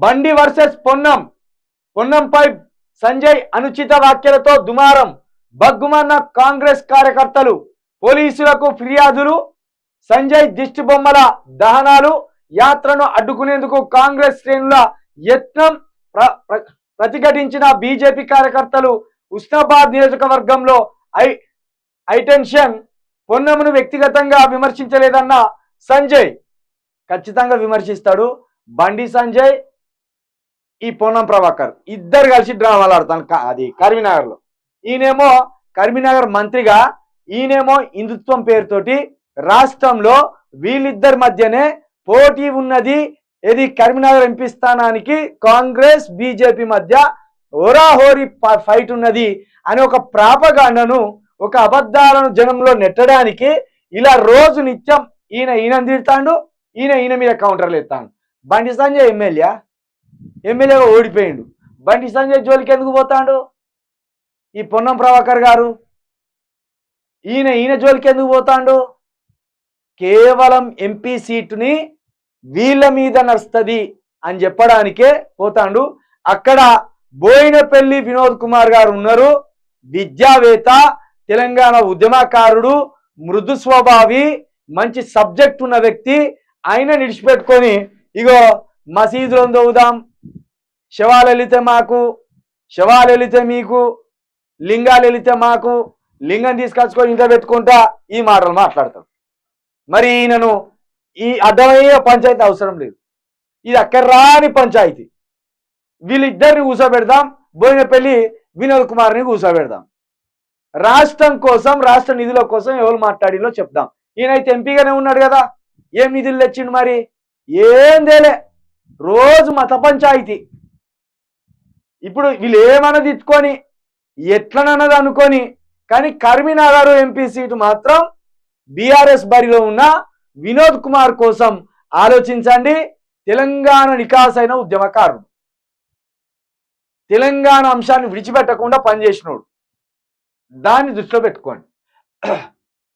బండి వర్సెస్ పొన్నంపై సంజయ్ అనుచిత వ్యాఖ్యలతో దుమారం, బగ్గుమన్న కాంగ్రెస్ కార్యకర్తలు, పోలీసులకు ఫిర్యాదులు, సంజయ్ దిష్టిబొమ్మల దహనాలు, యాత్రను అడ్డుకునేందుకు కాంగ్రెస్ శ్రేణుల యత్నం, ప్రతిఘటించిన బీజేపీ కార్యకర్తలు. ఉస్నాబాద్ నియోజకవర్గంలో హైటెన్షన్. పొన్నమును వ్యక్తిగతంగా విమర్శించలేదన్న సంజయ్. ఖచ్చితంగా విమర్శిస్తాడు బండి సంజయ్, ఈ పొన్నం ప్రభాకర్ ఇద్దరు కలిసి డ్రామాలు ఆడతాను. అది కరీంనగర్లో. ఈయనేమో కరీంనగర్ మంత్రిగా, ఈయనేమో హిందుత్వం పేరుతోటి రాష్ట్రంలో వీళ్ళిద్దరి మధ్యనే పోటీ ఉన్నది. ఇది కరీంనగర్ ఎంపీ స్థానానికి కాంగ్రెస్ బీజేపీ మధ్య హోరాహోరీ ఫైట్ ఉన్నది అని ఒక ప్రాపగాండను, ఒక అబద్ధాలను జనంలో నెట్టడానికి ఇలా రోజు నిత్యం ఈయన తిడతాడు, ఈయన మీద కౌంటర్లు ఎత్తాడు. బండి సంజయ్ ఎమ్మెల్యేగా ఓడిపోయిండు. బండి సంజయ్ జోలికి ఎందుకు పోతాడు ఈ పొన్నం ప్రభాకర్ గారు? ఈయన జోలికి ఎందుకు పోతాడు? కేవలం ఎంపీ సీటుని వీళ్ళ మీద నడుస్తుంది అని చెప్పడానికే పోతాడు. అక్కడ బోయినపల్లి వినోద్ కుమార్ గారు ఉన్నారు. విద్యావేత్త, తెలంగాణ ఉద్యమకారుడు, మృదు స్వభావి, మంచి సబ్జెక్ట్ ఉన్న వ్యక్తి. ఆయన నిడిచిపెట్టుకొని ఇగో మసీదులను దోవుదాం, శవాలు వెళితే మాకు, శవాలు వెళితే మీకు, లింగాలు వెళితే మాకు, లింగం తీసుకొచ్చుకొని ఇంట్లో పెట్టుకుంటా ఈ మాటలు మాట్లాడతారు. మరి ఈయనను ఈ అడ్డమయ్యే పంచాయతీ అవసరం లేదు. ఇది అక్కడ రాని పంచాయతీ. వీళ్ళిద్దరిని కూర్చోబెడదాం, బోయినపల్లి వినోద్ కుమార్ని కూర్చోబెడదాం. రాష్ట్రం కోసం, రాష్ట్ర నిధుల కోసం ఎవరు మాట్లాడిలో చెప్దాం. ఈయనైతే ఎంపీగానే ఉన్నాడు కదా, ఏం నిధులు తెచ్చిండు? మరి ఏం తేలే, రోజు మత పంచాయతీ. ఇప్పుడు వీళ్ళు ఏమన్నా తెచ్చుకొని ఎట్లనన్నది అనుకొని, కానీ కరీంనగర్ ఎంపీ సీటు మాత్రం బీఆర్ఎస్ బరిలో ఉన్న వినోద్ కుమార్ కోసం ఆలోచించండి. తెలంగాణ నికాసైన ఉద్యమకారుడు, తెలంగాణ అంశాన్ని విడిచిపెట్టకుండా పనిచేసినోడు. దాన్ని దృష్టిలో పెట్టుకోండి.